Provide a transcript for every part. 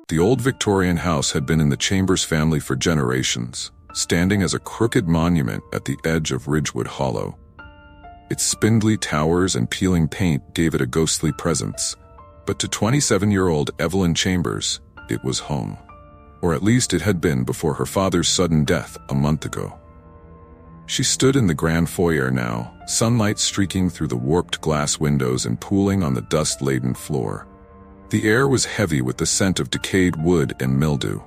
The old Victorian house had been in the Chambers family for generations, standing as a crooked monument at the edge of Ridgewood Hollow. Its spindly towers and peeling paint gave it a ghostly presence, but to 27-year-old Evelyn Chambers, it was home. Or at least it had been before her father's sudden death a month ago. She stood in the grand foyer now, sunlight streaking through the warped glass windows and pooling on the dust-laden floor. The air was heavy with the scent of decayed wood and mildew.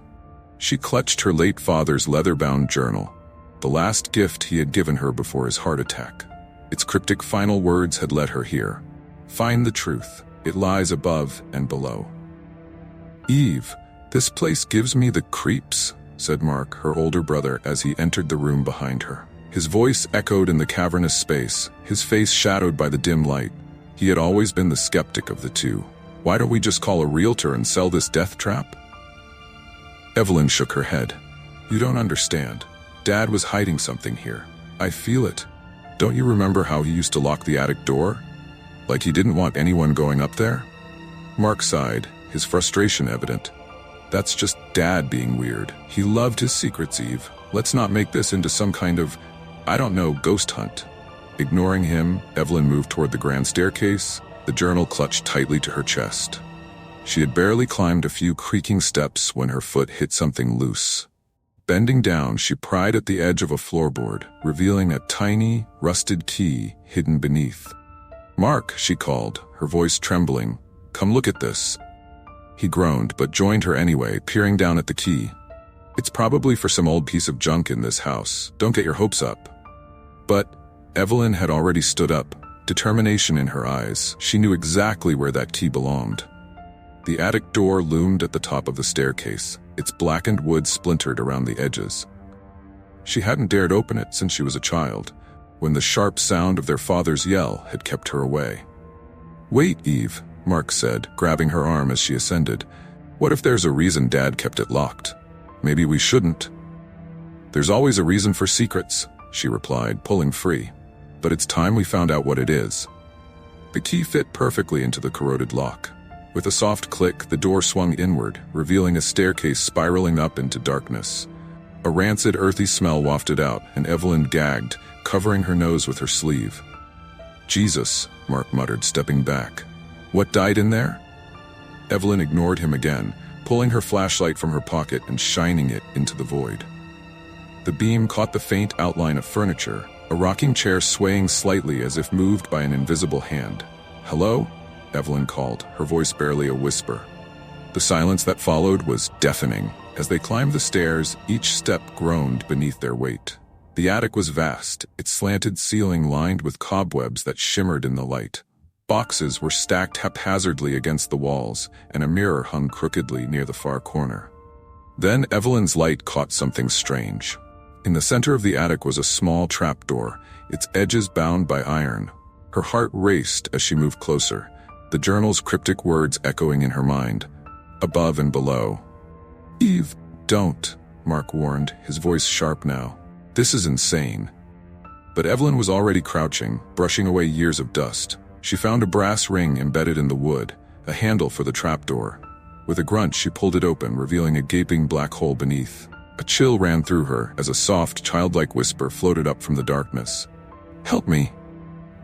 She clutched her late father's leather-bound journal, the last gift he had given her before his heart attack. Its cryptic final words had led her here. Find the truth. It lies above and below. Eve, this place gives me the creeps, said Mark, her older brother, as he entered the room behind her. His voice echoed in the cavernous space, his face shadowed by the dim light. He had always been the skeptic of the two. Why don't we just call a realtor and sell this death trap? Evelyn shook her head. You don't understand. Dad was hiding something here. I feel it. Don't you remember how he used to lock the attic door? Like he didn't want anyone going up there? Mark sighed, his frustration evident. That's just Dad being weird. He loved his secrets, Eve. Let's not make this into some kind of, I don't know, ghost hunt. Ignoring him, Evelyn moved toward the grand staircase, the journal clutched tightly to her chest. She had barely climbed a few creaking steps when her foot hit something loose. Bending down, she pried at the edge of a floorboard, revealing a tiny, rusted key hidden beneath. Mark, she called, her voice trembling. Come look at this. He groaned, but joined her anyway, peering down at the key. It's probably for some old piece of junk in this house. Don't get your hopes up. But Evelyn had already stood up, determination in her eyes. She knew exactly where that key belonged. The attic door loomed at the top of the staircase, its blackened wood splintered around the edges. She hadn't dared open it since she was a child, when the sharp sound of their father's yell had kept her away. Wait, Eve, Mark said, grabbing her arm as she ascended. What if there's a reason Dad kept it locked? Maybe we shouldn't. There's always a reason for secrets, she replied, pulling free. But it's time we found out what it is. The key fit perfectly into the corroded lock. With a soft click, the door swung inward, revealing a staircase spiraling up into darkness. A rancid, earthy smell wafted out, and Evelyn gagged, covering her nose with her sleeve. Jesus, Mark muttered, stepping back. What died in there? Evelyn ignored him again, pulling her flashlight from her pocket and shining it into the void. The beam caught the faint outline of furniture, a rocking chair swaying slightly as if moved by an invisible hand. Hello? Evelyn called, her voice barely a whisper. The silence that followed was deafening. As they climbed the stairs, each step groaned beneath their weight. The attic was vast, its slanted ceiling lined with cobwebs that shimmered in the light. Boxes were stacked haphazardly against the walls, and a mirror hung crookedly near the far corner. Then Evelyn's light caught something strange. In the center of the attic was a small trapdoor, its edges bound by iron. Her heart raced as she moved closer, the journal's cryptic words echoing in her mind. Above and below. Eve, don't, Mark warned, his voice sharp now. This is insane. But Evelyn was already crouching, brushing away years of dust. She found a brass ring embedded in the wood, a handle for the trapdoor. With a grunt, she pulled it open, revealing a gaping black hole beneath. A chill ran through her as a soft, childlike whisper floated up from the darkness. Help me.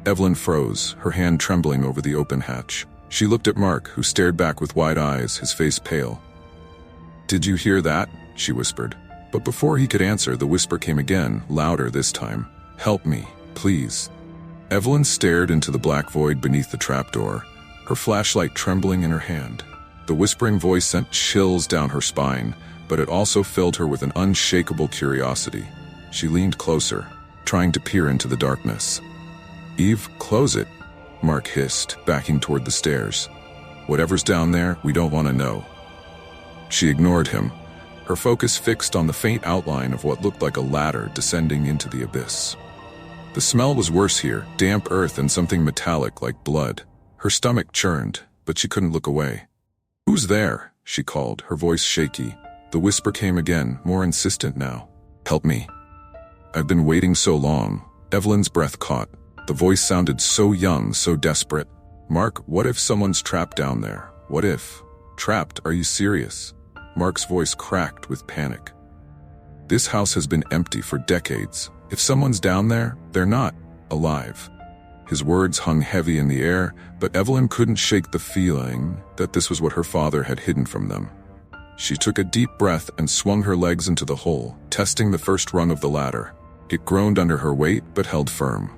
Evelyn froze, her hand trembling over the open hatch. She looked at Mark, who stared back with wide eyes, his face pale. Did you hear that? She whispered. But before he could answer, the whisper came again, louder this time. Help me, please. Evelyn stared into the black void beneath the trapdoor, her flashlight trembling in her hand. The whispering voice sent chills down her spine, but it also filled her with an unshakable curiosity. She leaned closer, trying to peer into the darkness. Eve, close it, Mark hissed, backing toward the stairs. Whatever's down there, we don't want to know. She ignored him, her focus fixed on the faint outline of what looked like a ladder descending into the abyss. The smell was worse here, damp earth and something metallic like blood. Her stomach churned, but she couldn't look away. Who's there? She called, her voice shaky. The whisper came again, more insistent now. Help me. I've been waiting so long. Evelyn's breath caught. The voice sounded so young, so desperate. Mark, what if someone's trapped down there? What if? Trapped? Are you serious? Mark's voice cracked with panic. "This house has been empty for decades. If someone's down there, they're not alive." His words hung heavy in the air, but Evelyn couldn't shake the feeling that this was what her father had hidden from them. She took a deep breath and swung her legs into the hole, testing the first rung of the ladder. It groaned under her weight, but held firm.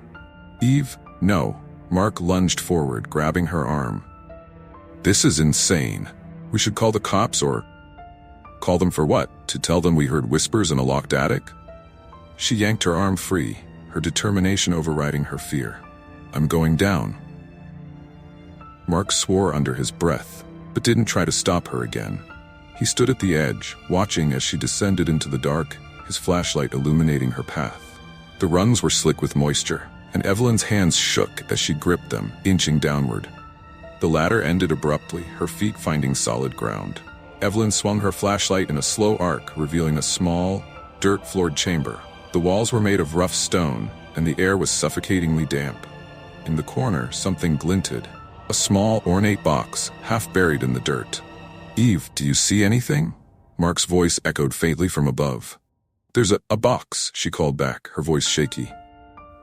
"Eve, no." Mark lunged forward, grabbing her arm. "This is insane. We should call the cops or..." "Call them for what? To tell them we heard whispers in a locked attic?" She yanked her arm free, her determination overriding her fear. "I'm going down." Mark swore under his breath, but didn't try to stop her again. He stood at the edge, watching as she descended into the dark, his flashlight illuminating her path. The rungs were slick with moisture, and Evelyn's hands shook as she gripped them, inching downward. The ladder ended abruptly, her feet finding solid ground. Evelyn swung her flashlight in a slow arc, revealing a small, dirt-floored chamber. The walls were made of rough stone, and the air was suffocatingly damp. In the corner, something glinted. A small, ornate box, half buried in the dirt. "Eve, do you see anything?" Mark's voice echoed faintly from above. "There's a box," she called back, her voice shaky.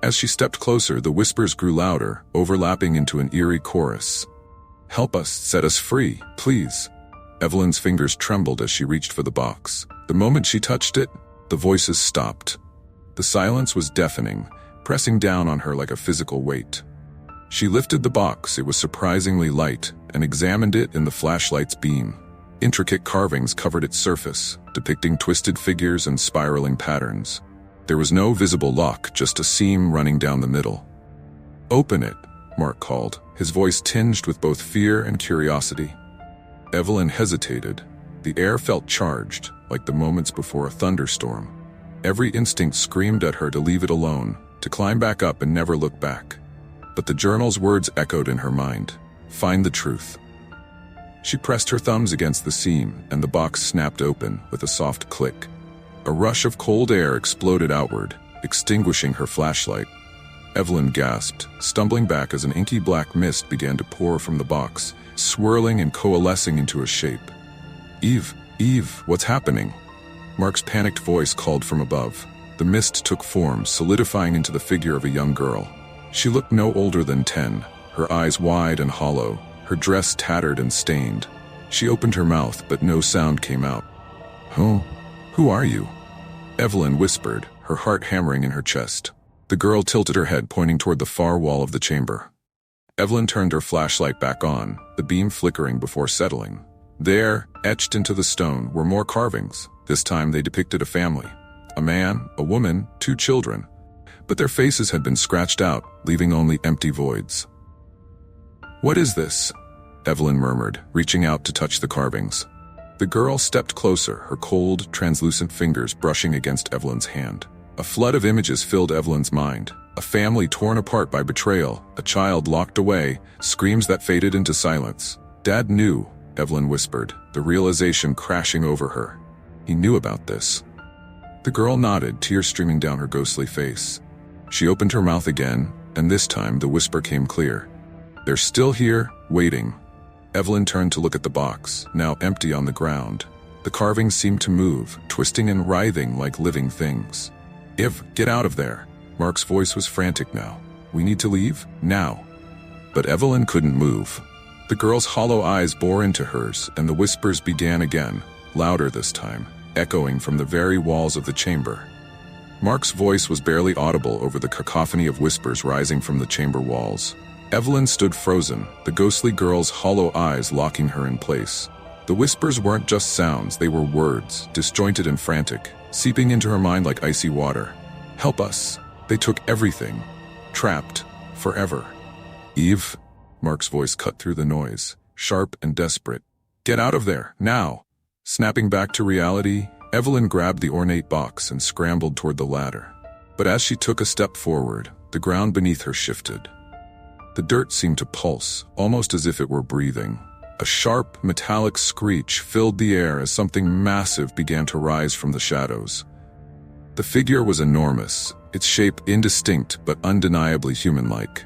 As she stepped closer, the whispers grew louder, overlapping into an eerie chorus. "Help us, set us free, please." Evelyn's fingers trembled as she reached for the box. The moment she touched it, the voices stopped. The silence was deafening, pressing down on her like a physical weight. She lifted the box, it was surprisingly light, and examined it in the flashlight's beam. Intricate carvings covered its surface, depicting twisted figures and spiraling patterns. There was no visible lock, just a seam running down the middle. "Open it," Mark called, his voice tinged with both fear and curiosity. Evelyn hesitated. The air felt charged, like the moments before a thunderstorm. Every instinct screamed at her to leave it alone, to climb back up and never look back. But the journal's words echoed in her mind. "Find the truth." She pressed her thumbs against the seam, and the box snapped open with a soft click. A rush of cold air exploded outward, extinguishing her flashlight. Evelyn gasped, stumbling back as an inky black mist began to pour from the box, swirling and coalescing into a shape. Eve, what's happening?" Mark's panicked voice called from above. The mist took form, solidifying into the figure of a young girl. She looked no older than 10, her eyes wide and hollow, her dress tattered and stained. She opened her mouth, but no sound came out. Who are you?" Evelyn whispered, her heart hammering in her chest. The girl tilted her head, pointing toward the far wall of the chamber. Evelyn turned her flashlight back on, the beam flickering before settling. There, etched into the stone, were more carvings. This time they depicted a family. A man, a woman, 2 children. But their faces had been scratched out, leaving only empty voids. "What is this?" Evelyn murmured, reaching out to touch the carvings. The girl stepped closer, her cold, translucent fingers brushing against Evelyn's hand. A flood of images filled Evelyn's mind. A family torn apart by betrayal, a child locked away, screams that faded into silence. "Dad knew," Evelyn whispered, the realization crashing over her. He knew about this. The girl nodded, tears streaming down her ghostly face. She opened her mouth again, and this time the whisper came clear. "They're still here, waiting." Evelyn turned to look at the box, now empty on the ground. The carvings seemed to move, twisting and writhing like living things. "Eve, get out of there." Mark's voice was frantic now. "We need to leave, now." But Evelyn couldn't move. The girl's hollow eyes bore into hers, and the whispers began again, louder this time, echoing from the very walls of the chamber. Mark's voice was barely audible over the cacophony of whispers rising from the chamber walls. Evelyn stood frozen, the ghostly girl's hollow eyes locking her in place. The whispers weren't just sounds, they were words, disjointed and frantic, seeping into her mind like icy water. "Help us. They took everything. Trapped. Forever." "Eve," Mark's voice cut through the noise, sharp and desperate. "Get out of there, now." Snapping back to reality, Evelyn grabbed the ornate box and scrambled toward the ladder. But as she took a step forward, the ground beneath her shifted. The dirt seemed to pulse, almost as if it were breathing. A sharp, metallic screech filled the air as something massive began to rise from the shadows. The figure was enormous, its shape indistinct but undeniably human-like.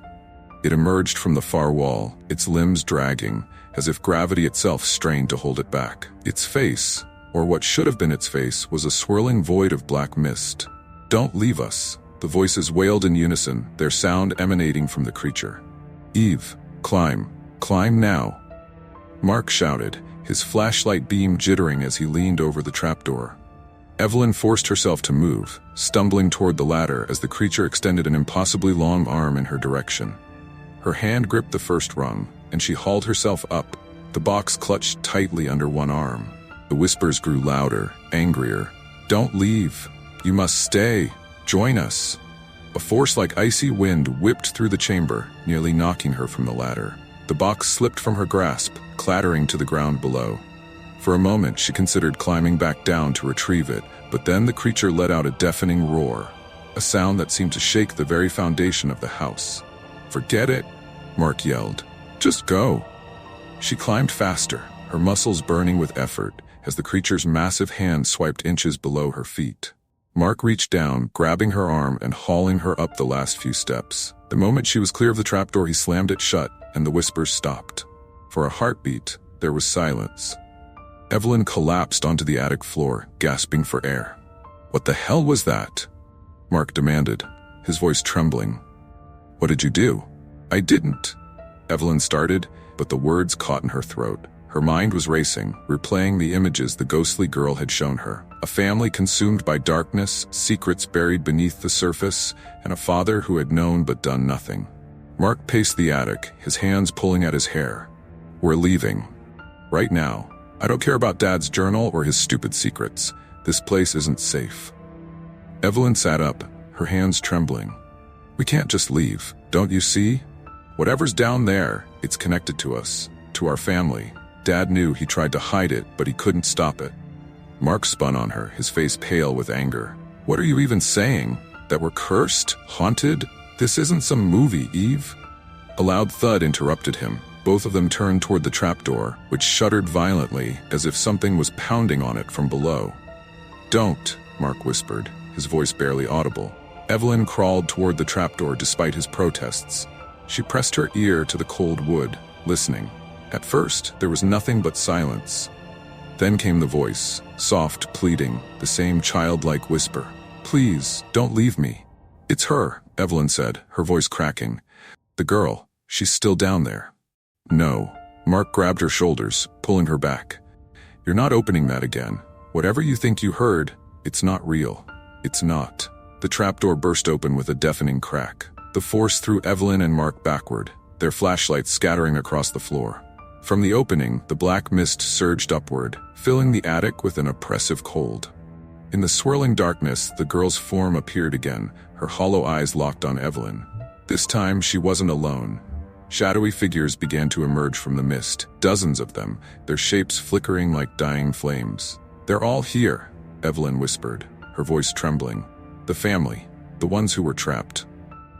It emerged from the far wall, its limbs dragging, as if gravity itself strained to hold it back. Its face, or what should have been its face, was a swirling void of black mist. "Don't leave us," the voices wailed in unison, their sound emanating from the creature. "Eve, climb. Climb now," Mark shouted, his flashlight beam jittering as he leaned over the trapdoor. Evelyn forced herself to move, stumbling toward the ladder as the creature extended an impossibly long arm in her direction. Her hand gripped the first rung, and she hauled herself up, the box clutched tightly under one arm. The whispers grew louder, angrier. "Don't leave. You must stay. Join us." A force like icy wind whipped through the chamber, nearly knocking her from the ladder. The box slipped from her grasp, clattering to the ground below. For a moment, she considered climbing back down to retrieve it, but then the creature let out a deafening roar, a sound that seemed to shake the very foundation of the house. "Forget it," Mark yelled. "Just go." She climbed faster, her muscles burning with effort, as the creature's massive hand swiped inches below her feet. Mark reached down, grabbing her arm and hauling her up the last few steps. The moment she was clear of the trapdoor, he slammed it shut, and the whispers stopped. For a heartbeat, there was silence. Evelyn collapsed onto the attic floor, gasping for air. "What the hell was that?" Mark demanded, his voice trembling. "What did you do?" "I didn't," Evelyn started, but the words caught in her throat. Her mind was racing, replaying the images the ghostly girl had shown her. A family consumed by darkness, secrets buried beneath the surface, and a father who had known but done nothing. Mark paced the attic, his hands pulling at his hair. "We're leaving. Right now. I don't care about Dad's journal or his stupid secrets. This place isn't safe." Evelyn sat up, her hands trembling. "We can't just leave, don't you see? Whatever's down there, it's connected to us, to our family. Dad knew he tried to hide it, but he couldn't stop it." Mark spun on her, his face pale with anger. "What are you even saying? That we're cursed? Haunted? This isn't some movie, Eve." A loud thud interrupted him. Both of them turned toward the trapdoor, which shuddered violently, as if something was pounding on it from below. "Don't," Mark whispered, his voice barely audible. Evelyn crawled toward the trapdoor despite his protests. She pressed her ear to the cold wood, listening. At first, there was nothing but silence. Then came the voice, soft, pleading, the same childlike whisper. "Please, don't leave me." "It's her," Evelyn said, her voice cracking. "The girl, she's still down there." "No." Mark grabbed her shoulders, pulling her back. "You're not opening that again. Whatever you think you heard, it's not real. It's not." The trapdoor burst open with a deafening crack. The force threw Evelyn and Mark backward, their flashlights scattering across the floor. From the opening, the black mist surged upward, filling the attic with an oppressive cold. In the swirling darkness, the girl's form appeared again, her hollow eyes locked on Evelyn. This time, she wasn't alone. Shadowy figures began to emerge from the mist, dozens of them, their shapes flickering like dying flames. "They're all here," Evelyn whispered, her voice trembling. "The family, the ones who were trapped."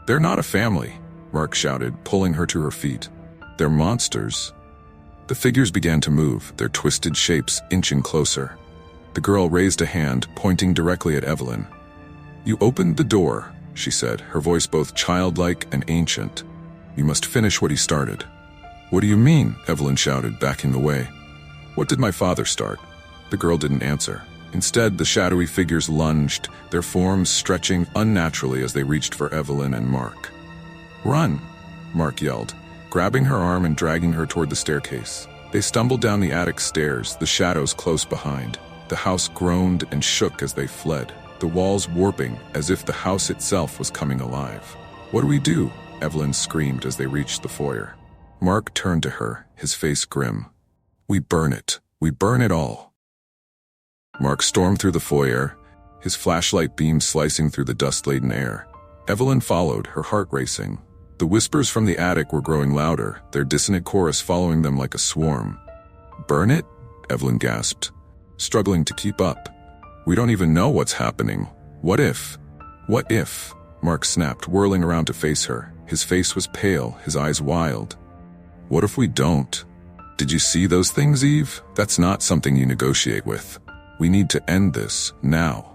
"They're not a family," Mark shouted, pulling her to her feet. "They're monsters." The figures began to move, their twisted shapes inching closer. The girl raised a hand, pointing directly at Evelyn. "You opened the door," she said, her voice both childlike and ancient. "You must finish what he started." "What do you mean?" Evelyn shouted, backing away. "What did my father start?" The girl didn't answer. Instead, the shadowy figures lunged, their forms stretching unnaturally as they reached for Evelyn and Mark. "Run!" Mark yelled, grabbing her arm and dragging her toward the staircase. They stumbled down the attic stairs, the shadows close behind. The house groaned and shook as they fled, the walls warping as if the house itself was coming alive. "What do we do?" Evelyn screamed as they reached the foyer. Mark turned to her, his face grim. "We burn it. We burn it all." Mark stormed through the foyer, his flashlight beam slicing through the dust-laden air. Evelyn followed, her heart racing. The whispers from the attic were growing louder, their dissonant chorus following them like a swarm. "Burn it?" Evelyn gasped, struggling to keep up. "We don't even know what's happening. What if?" "What if?" Mark snapped, whirling around to face her. His face was pale, his eyes wild. "What if we don't? Did you see those things, Eve? That's not something you negotiate with. We need to end this, now."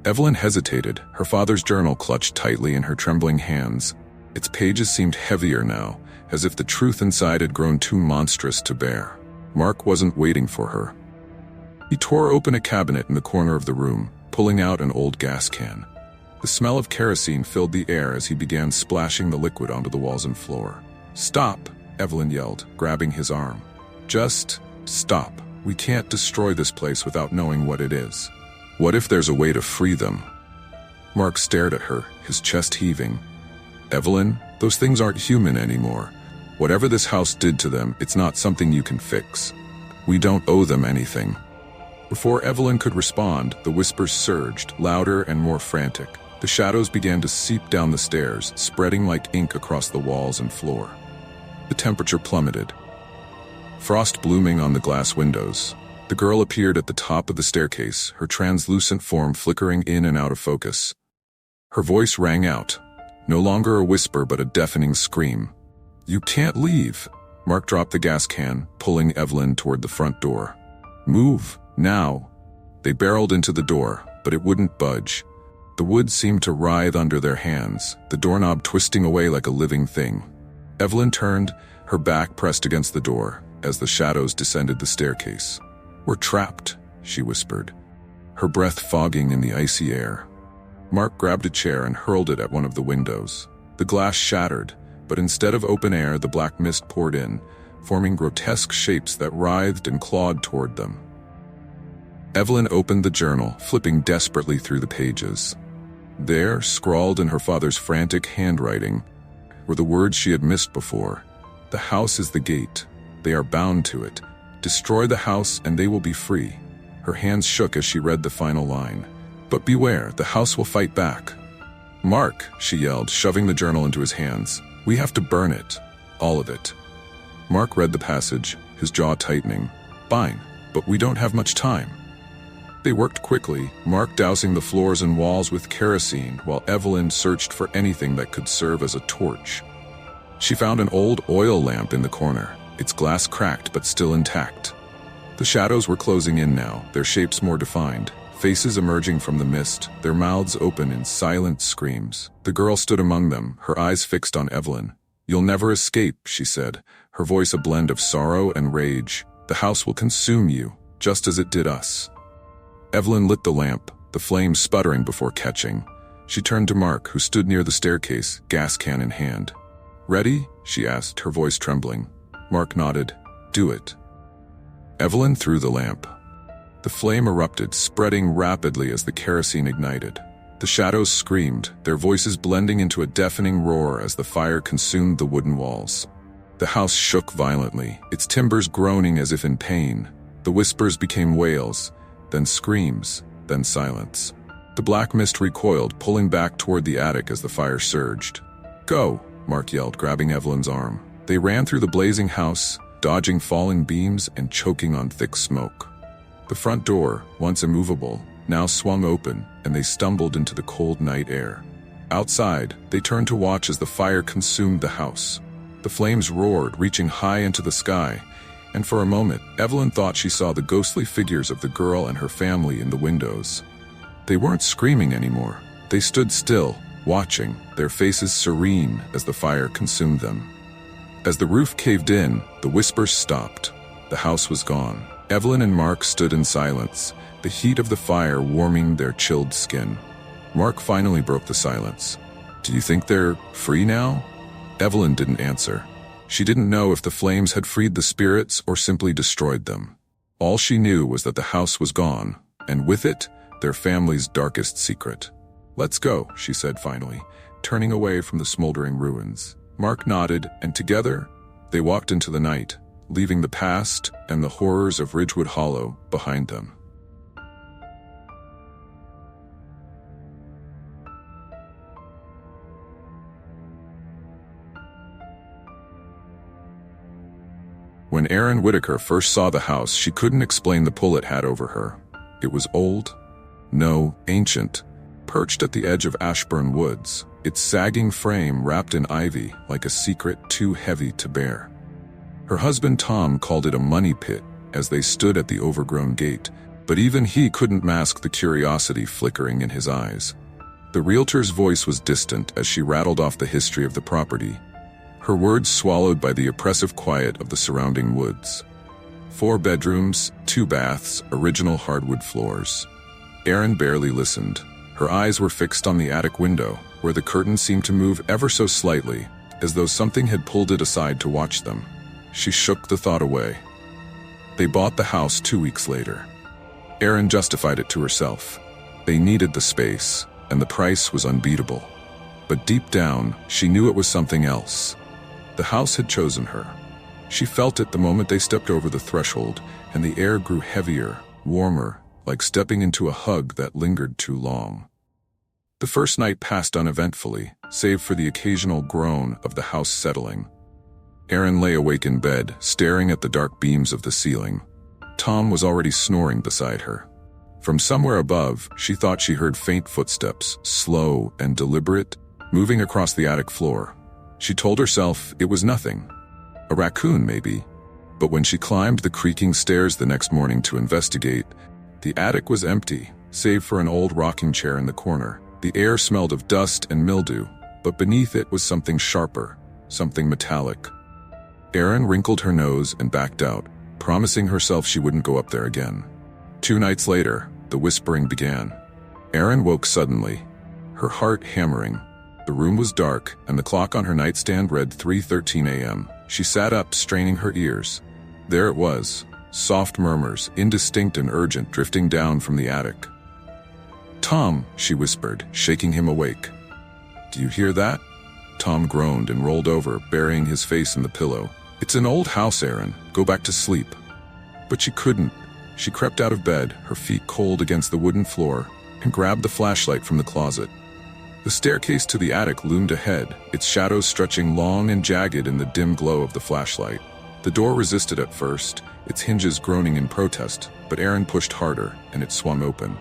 Evelyn hesitated, her father's journal clutched tightly in her trembling hands. Its pages seemed heavier now, as if the truth inside had grown too monstrous to bear. Mark wasn't waiting for her. He tore open a cabinet in the corner of the room, pulling out an old gas can. The smell of kerosene filled the air as he began splashing the liquid onto the walls and floor. "Stop!" Evelyn yelled, grabbing his arm. "Just stop. We can't destroy this place without knowing what it is. What if there's a way to free them?" Mark stared at her, his chest heaving. "Evelyn, those things aren't human anymore. Whatever this house did to them, it's not something you can fix. We don't owe them anything." Before Evelyn could respond, the whispers surged, louder and more frantic. The shadows began to seep down the stairs, spreading like ink across the walls and floor. The temperature plummeted. Frost blooming on the glass windows. The girl appeared at the top of the staircase, her translucent form flickering in and out of focus. Her voice rang out, no longer a whisper but a deafening scream. "You can't leave!" Mark dropped the gas can, pulling Evelyn toward the front door. "Move, now!" They barreled into the door, but it wouldn't budge. The wood seemed to writhe under their hands, the doorknob twisting away like a living thing. Evelyn turned, her back pressed against the door, as the shadows descended the staircase. "We're trapped," she whispered, her breath fogging in the icy air. Mark grabbed a chair and hurled it at one of the windows. The glass shattered, but instead of open air, the black mist poured in, forming grotesque shapes that writhed and clawed toward them. Evelyn opened the journal, flipping desperately through the pages. There, scrawled in her father's frantic handwriting, were the words she had missed before. "The house is the gate. They are bound to it. Destroy the house and they will be free." Her hands shook as she read the final line. "But beware, the house will fight back." "Mark," she yelled, shoving the journal into his hands. "We have to burn it. All of it." Mark read the passage, his jaw tightening. "Fine, but we don't have much time." They worked quickly, Mark dousing the floors and walls with kerosene while Evelyn searched for anything that could serve as a torch. She found an old oil lamp in the corner, its glass cracked but still intact. The shadows were closing in now, their shapes more defined, faces emerging from the mist, their mouths open in silent screams. The girl stood among them, her eyes fixed on Evelyn. "You'll never escape," she said, her voice a blend of sorrow and rage. "The house will consume you, just as it did us." Evelyn lit the lamp, the flames sputtering before catching. She turned to Mark, who stood near the staircase, gas can in hand. "Ready?" she asked, her voice trembling. Mark nodded. "Do it." Evelyn threw the lamp. The flame erupted, spreading rapidly as the kerosene ignited. The shadows screamed, their voices blending into a deafening roar as the fire consumed the wooden walls. The house shook violently, its timbers groaning as if in pain. The whispers became wails, then screams, then silence. The black mist recoiled, pulling back toward the attic as the fire surged. "Go!" Mark yelled, grabbing Evelyn's arm. They ran through the blazing house, dodging falling beams and choking on thick smoke. The front door, once immovable, now swung open, and they stumbled into the cold night air. Outside, they turned to watch as the fire consumed the house. The flames roared, reaching high into the sky, and for a moment, Evelyn thought she saw the ghostly figures of the girl and her family in the windows. They weren't screaming anymore. They stood still, watching, their faces serene as the fire consumed them. As the roof caved in, the whispers stopped. The house was gone. Evelyn and Mark stood in silence, the heat of the fire warming their chilled skin. Mark finally broke the silence. "Do you think they're free now?" Evelyn didn't answer. She didn't know if the flames had freed the spirits or simply destroyed them. All she knew was that the house was gone, and with it, their family's darkest secret. "Let's go," she said finally, turning away from the smoldering ruins. Mark nodded, and together, they walked into the night, leaving the past and the horrors of Ridgewood Hollow behind them. When Erin Whitaker first saw the house, she couldn't explain the pull it had over her. It was old? No, ancient, perched at the edge of Ashburn Woods, its sagging frame wrapped in ivy like a secret too heavy to bear. Her husband Tom called it a money pit as they stood at the overgrown gate, but even he couldn't mask the curiosity flickering in his eyes. The realtor's voice was distant as she rattled off the history of the property, her words swallowed by the oppressive quiet of the surrounding woods. 4 bedrooms, 2 baths, original hardwood floors. Erin barely listened. Her eyes were fixed on the attic window, where the curtain seemed to move ever so slightly, as though something had pulled it aside to watch them. She shook the thought away. They bought the house 2 weeks later. Erin justified it to herself. They needed the space, and the price was unbeatable. But deep down, she knew it was something else. The house had chosen her. She felt it the moment they stepped over the threshold, and the air grew heavier, warmer, like stepping into a hug that lingered too long. The first night passed uneventfully, save for the occasional groan of the house settling. Erin lay awake in bed, staring at the dark beams of the ceiling. Tom was already snoring beside her. From somewhere above, she thought she heard faint footsteps, slow and deliberate, moving across the attic floor. She told herself it was nothing. A raccoon, maybe. But when she climbed the creaking stairs the next morning to investigate, the attic was empty, save for an old rocking chair in the corner. The air smelled of dust and mildew, but beneath it was something sharper, something metallic. Erin wrinkled her nose and backed out, promising herself she wouldn't go up there again. 2 nights later, the whispering began. Erin woke suddenly, her heart hammering. The room was dark, and the clock on her nightstand read 3:13 a.m. She sat up, straining her ears. There it was, soft murmurs, indistinct and urgent, drifting down from the attic. "Tom," she whispered, shaking him awake. "Do you hear that?" Tom groaned and rolled over, burying his face in the pillow. "It's an old house, Erin. Go back to sleep." But she couldn't. She crept out of bed, her feet cold against the wooden floor, and grabbed the flashlight from the closet. The staircase to the attic loomed ahead, its shadows stretching long and jagged in the dim glow of the flashlight. The door resisted at first, its hinges groaning in protest, but Erin pushed harder, and it swung open.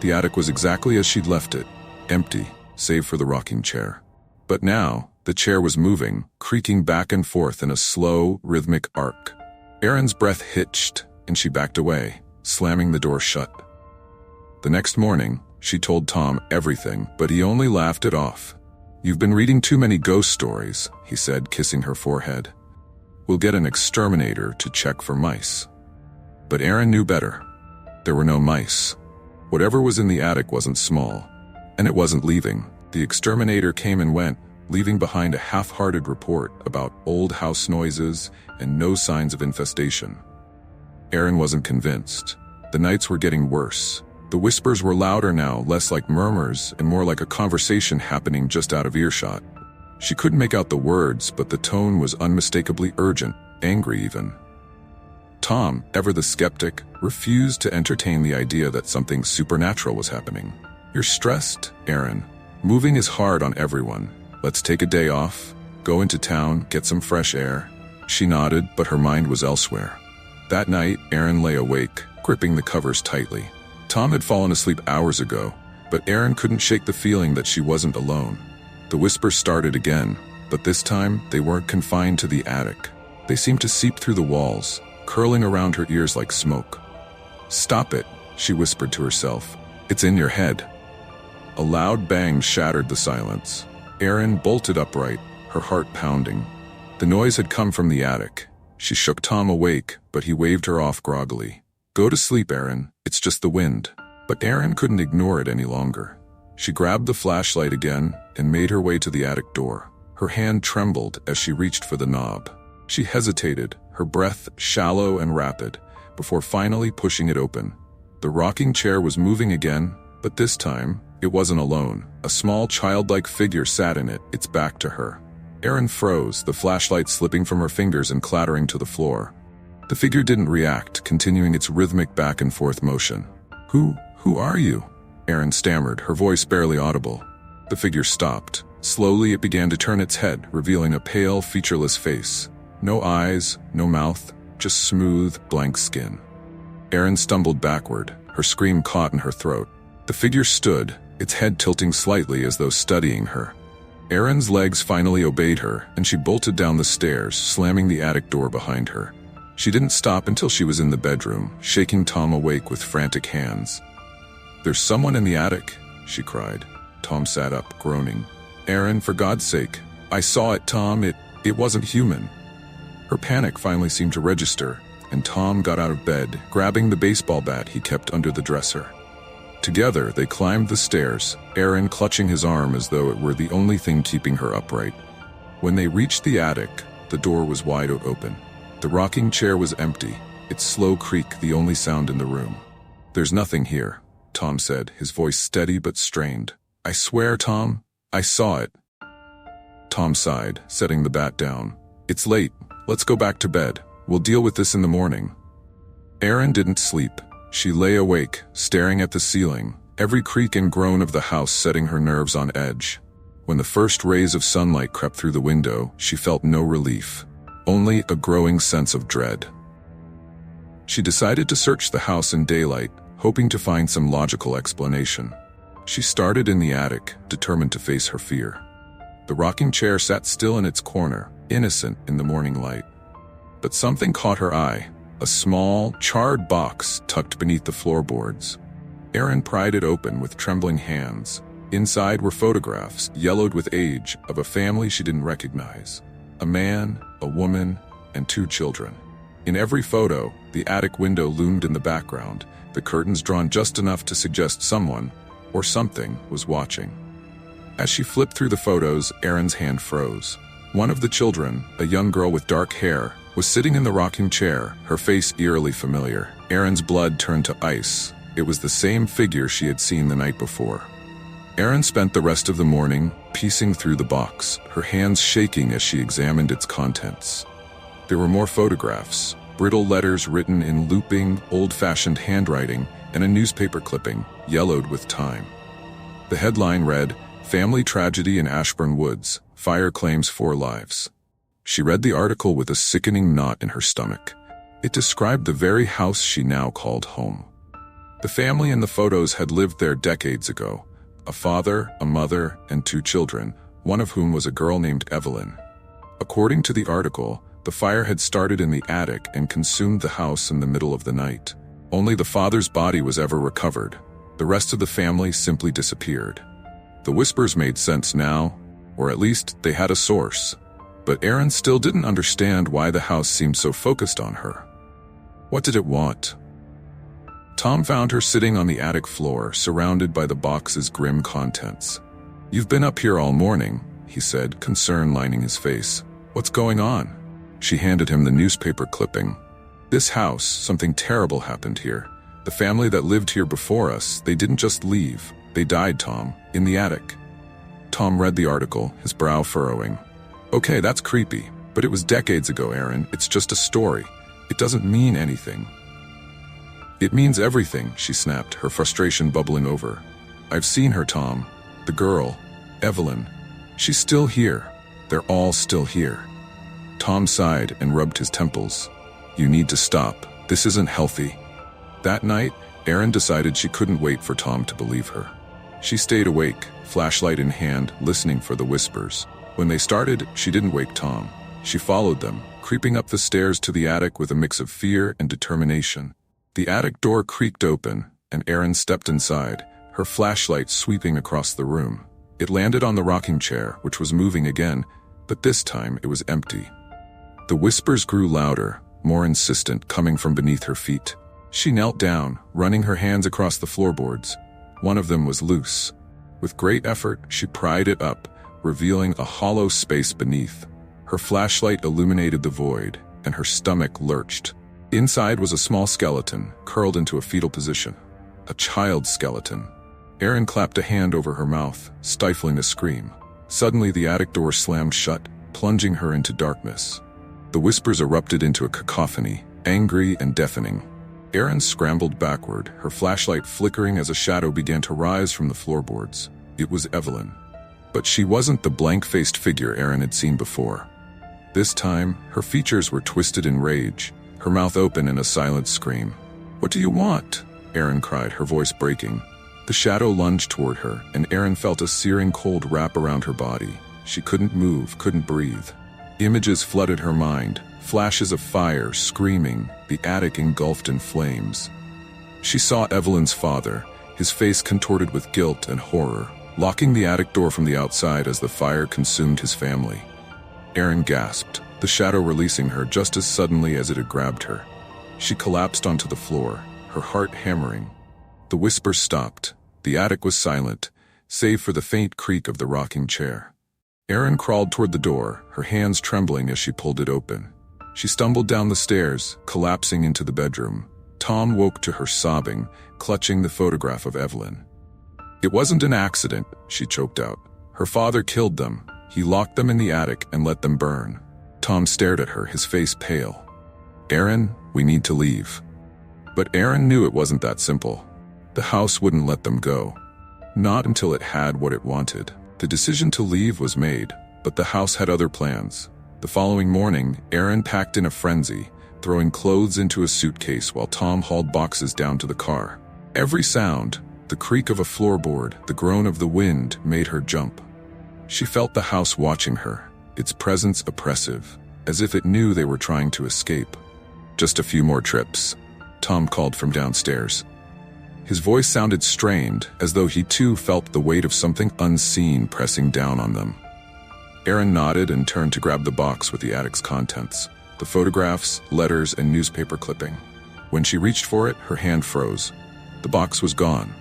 The attic was exactly as she'd left it, empty, save for the rocking chair. But now, the chair was moving, creaking back and forth in a slow, rhythmic arc. Erin's breath hitched, and she backed away, slamming the door shut. The next morning, she told Tom everything, but he only laughed it off. "You've been reading too many ghost stories," he said, kissing her forehead. "We'll get an exterminator to check for mice." But Erin knew better. There were no mice. Whatever was in the attic wasn't small, and it wasn't leaving. The exterminator came and went, leaving behind a half-hearted report about old house noises and no signs of infestation. Erin wasn't convinced. The nights were getting worse. The whispers were louder now, less like murmurs and more like a conversation happening just out of earshot. She couldn't make out the words, but the tone was unmistakably urgent, angry even. Tom, ever the skeptic, refused to entertain the idea that something supernatural was happening. "You're stressed, Erin. Moving is hard on everyone. Let's take a day off, go into town, get some fresh air." She nodded, but her mind was elsewhere. That night, Erin lay awake, gripping the covers tightly. Tom had fallen asleep hours ago, but Erin couldn't shake the feeling that she wasn't alone. The whispers started again, but this time they weren't confined to the attic. They seemed to seep through the walls, curling around her ears like smoke. "Stop it," she whispered to herself. "It's in your head." A loud bang shattered the silence. Erin bolted upright, her heart pounding. The noise had come from the attic. She shook Tom awake, but he waved her off groggily. "Go to sleep, Erin. It's just the wind." But Erin couldn't ignore it any longer. She grabbed the flashlight again and made her way to the attic door. Her hand trembled as she reached for the knob. She hesitated, her breath shallow and rapid, before finally pushing it open. The rocking chair was moving again, but this time, it wasn't alone. A small childlike figure sat in it, its back to her. Erin froze, the flashlight slipping from her fingers and clattering to the floor. The figure didn't react, continuing its rhythmic back and forth motion. Who are you?" Erin stammered, her voice barely audible. The figure stopped. Slowly it began to turn its head, revealing a pale, featureless face. No eyes, no mouth, just smooth, blank skin. Erin stumbled backward, her scream caught in her throat. The figure stood, its head tilting slightly as though studying her. Erin's legs finally obeyed her, and she bolted down the stairs, slamming the attic door behind her. She didn't stop until she was in the bedroom, shaking Tom awake with frantic hands. "There's someone in the attic," she cried. Tom sat up, groaning. "Erin, for God's sake. I saw it, Tom. It wasn't human." Her panic finally seemed to register, and Tom got out of bed, grabbing the baseball bat he kept under the dresser. Together, they climbed the stairs, Aaron clutching his arm as though it were the only thing keeping her upright. When they reached the attic, the door was wide open. The rocking chair was empty, its slow creak the only sound in the room. "There's nothing here," Tom said, his voice steady but strained. "I swear, Tom, I saw it." Tom sighed, setting the bat down. "It's late. Let's go back to bed. We'll deal with this in the morning." Erin didn't sleep. She lay awake, staring at the ceiling, every creak and groan of the house setting her nerves on edge. When the first rays of sunlight crept through the window, she felt no relief, only a growing sense of dread. She decided to search the house in daylight, hoping to find some logical explanation. She started in the attic, determined to face her fear. The rocking chair sat still in its corner, innocent in the morning light. But something caught her eye, a small, charred box tucked beneath the floorboards. Erin pried it open with trembling hands. Inside were photographs, yellowed with age, of a family she didn't recognize. A man, a woman, and 2 children. In every photo, the attic window loomed in the background, the curtains drawn just enough to suggest someone, or something, was watching. As she flipped through the photos, Erin's hand froze. One of the children, a young girl with dark hair, was sitting in the rocking chair, her face eerily familiar. Erin's blood turned to ice. It was the same figure she had seen the night before. Erin spent the rest of the morning piecing through the box, her hands shaking as she examined its contents. There were more photographs, brittle letters written in looping, old-fashioned handwriting, and a newspaper clipping, yellowed with time. The headline read, "Family Tragedy in Ashburn Woods. Fire Claims 4 Lives." She read the article with a sickening knot in her stomach. It described the very house she now called home. The family in the photos had lived there decades ago. A father, a mother, and 2 children, one of whom was a girl named Evelyn. According to the article, the fire had started in the attic and consumed the house in the middle of the night. Only the father's body was ever recovered. The rest of the family simply disappeared. The whispers made sense now, or at least they had a source. But Erin still didn't understand why the house seemed so focused on her. What did it want? Tom found her sitting on the attic floor, surrounded by the box's grim contents. "You've been up here all morning," he said, concern lining his face. "What's going on?" She handed him the newspaper clipping. "This house, something terrible happened here. The family that lived here before us, they didn't just leave. They died, Tom, in the attic." Tom read the article, his brow furrowing. "Okay, that's creepy, but it was decades ago, Erin. It's just a story. It doesn't mean anything." "It means everything," she snapped, her frustration bubbling over. "I've seen her, Tom. The girl, Evelyn. She's still here. They're all still here." Tom sighed and rubbed his temples. "You need to stop. This isn't healthy." That night, Erin decided she couldn't wait for Tom to believe her. She stayed awake, flashlight in hand, listening for the whispers. When they started, she didn't wake Tom. She followed them, creeping up the stairs to the attic with a mix of fear and determination. The attic door creaked open, and Erin stepped inside, her flashlight sweeping across the room. It landed on the rocking chair, which was moving again, but this time it was empty. The whispers grew louder, more insistent, coming from beneath her feet. She knelt down, running her hands across the floorboards. One of them was loose. With great effort, she pried it up, revealing a hollow space beneath. Her flashlight illuminated the void, and her stomach lurched. Inside was a small skeleton, curled into a fetal position. A child's skeleton. Erin clapped a hand over her mouth, stifling a scream. Suddenly the attic door slammed shut, plunging her into darkness. The whispers erupted into a cacophony, angry and deafening. Erin scrambled backward, her flashlight flickering as a shadow began to rise from the floorboards. It was Evelyn. But she wasn't the blank-faced figure Erin had seen before. This time, her features were twisted in rage, her mouth open in a silent scream. "What do you want?" Erin cried, her voice breaking. The shadow lunged toward her, and Erin felt a searing cold wrap around her body. She couldn't move, couldn't breathe. Images flooded her mind, flashes of fire, screaming, the attic engulfed in flames. She saw Evelyn's father, his face contorted with guilt and horror, locking the attic door from the outside as the fire consumed his family. Erin gasped, the shadow releasing her just as suddenly as it had grabbed her. She collapsed onto the floor, her heart hammering. The whispers stopped. The attic was silent, save for the faint creak of the rocking chair. Erin crawled toward the door, her hands trembling as she pulled it open. She stumbled down the stairs, collapsing into the bedroom. Tom woke to her sobbing, clutching the photograph of Evelyn. "It wasn't an accident," she choked out. "Her father killed them. He locked them in the attic and let them burn." Tom stared at her, his face pale. "Erin, we need to leave." But Erin knew it wasn't that simple. The house wouldn't let them go. Not until it had what it wanted. The decision to leave was made, but the house had other plans. The following morning, Erin packed in a frenzy, throwing clothes into a suitcase while Tom hauled boxes down to the car. Every sound, the creak of a floorboard, the groan of the wind, made her jump. She felt the house watching her, its presence oppressive, as if it knew they were trying to escape. "Just a few more trips," Tom called from downstairs. His voice sounded strained, as though he too felt the weight of something unseen pressing down on them. Erin nodded and turned to grab the box with the attic's contents, the photographs, letters, and newspaper clipping. When she reached for it, her hand froze. The box was gone.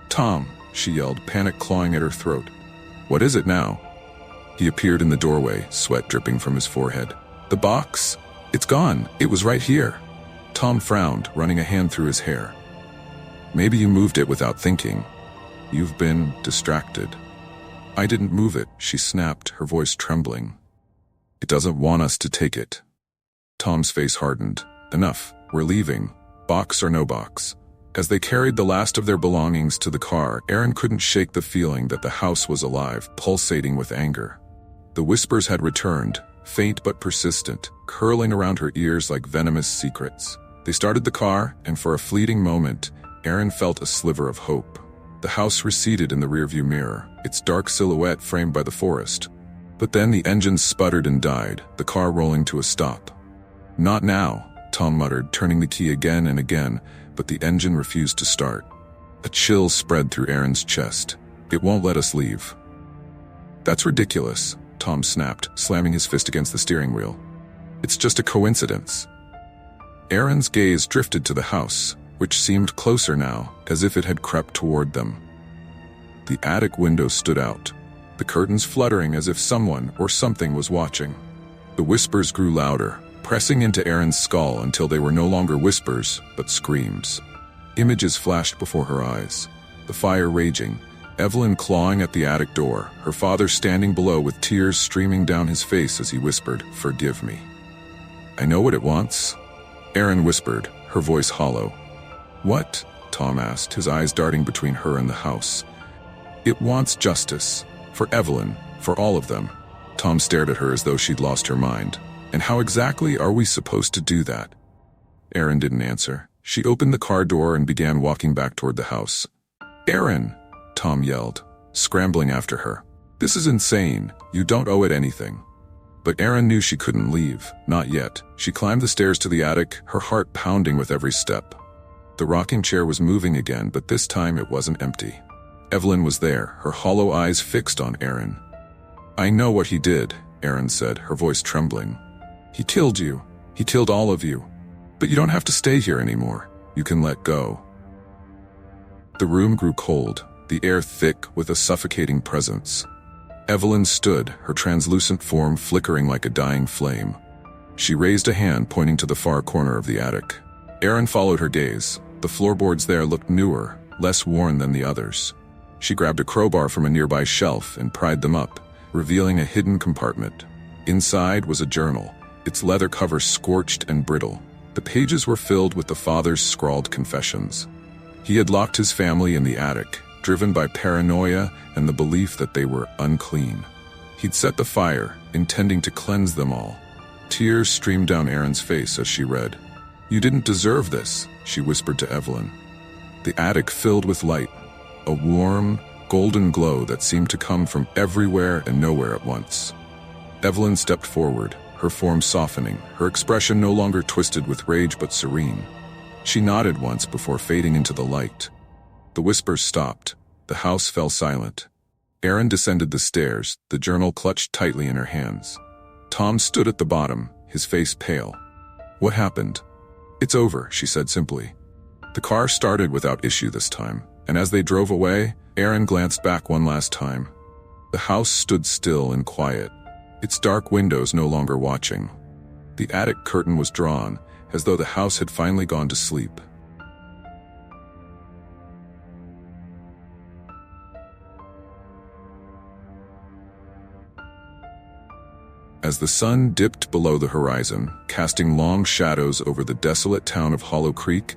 "Tom," she yelled, panic clawing at her throat. "What is it now?" He appeared in the doorway, sweat dripping from his forehead. "The box? It's gone. It was right here." Tom frowned, running a hand through his hair. "Maybe you moved it without thinking. You've been distracted." "I didn't move it," she snapped, her voice trembling. "It doesn't want us to take it." Tom's face hardened. "Enough. We're leaving. Box or no box." As they carried the last of their belongings to the car, Erin couldn't shake the feeling that the house was alive, pulsating with anger. The whispers had returned, faint but persistent, curling around her ears like venomous secrets. They started the car, and for a fleeting moment, Erin felt a sliver of hope. The house receded in the rearview mirror, its dark silhouette framed by the forest. But then the engine sputtered and died, the car rolling to a stop. "Not now," Tom muttered, turning the key again and again, but the engine refused to start. A chill spread through Erin's chest. "It won't let us leave." "That's ridiculous," Tom snapped, slamming his fist against the steering wheel. "It's just a coincidence." Erin's gaze drifted to the house, which seemed closer now, as if it had crept toward them. The attic window stood out, the curtains fluttering as if someone or something was watching. The whispers grew louder, pressing into Erin's skull until they were no longer whispers, but screams. Images flashed before her eyes. The fire raging, Evelyn clawing at the attic door, her father standing below with tears streaming down his face as he whispered, "Forgive me." "I know what it wants," Erin whispered, her voice hollow. "What?" Tom asked, his eyes darting between her and the house. "It wants justice. For Evelyn, for all of them." Tom stared at her as though she'd lost her mind. "And how exactly are we supposed to do that?" Erin didn't answer. She opened the car door and began walking back toward the house. "Erin!" Tom yelled, scrambling after her. "This is insane. You don't owe it anything." But Erin knew she couldn't leave. Not yet. She climbed the stairs to the attic, her heart pounding with every step. The rocking chair was moving again, but this time it wasn't empty. Evelyn was there, her hollow eyes fixed on Erin. "I know what he did," Erin said, her voice trembling. "He killed you. He killed all of you. But you don't have to stay here anymore. You can let go." The room grew cold, the air thick with a suffocating presence. Evelyn stood, her translucent form flickering like a dying flame. She raised a hand pointing to the far corner of the attic. Erin followed her gaze. The floorboards there looked newer, less worn than the others. She grabbed a crowbar from a nearby shelf and pried them up, revealing a hidden compartment. Inside was a journal, its leather cover scorched and brittle. The pages were filled with the father's scrawled confessions. He had locked his family in the attic, driven by paranoia and the belief that they were unclean. He'd set the fire, intending to cleanse them all. Tears streamed down Erin's face as she read. "You didn't deserve this," she whispered to Evelyn. The attic filled with light, a warm, golden glow that seemed to come from everywhere and nowhere at once. Evelyn stepped forward, her form softening, her expression no longer twisted with rage but serene. She nodded once before fading into the light. The whispers stopped. The house fell silent. Erin descended the stairs, the journal clutched tightly in her hands. Tom stood at the bottom, his face pale. "What happened?" "It's over," she said simply. The car started without issue this time, and as they drove away, Aaron glanced back one last time. The house stood still and quiet, its dark windows no longer watching. The attic curtain was drawn, as though the house had finally gone to sleep. As the sun dipped below the horizon, casting long shadows over the desolate town of Hollow Creek,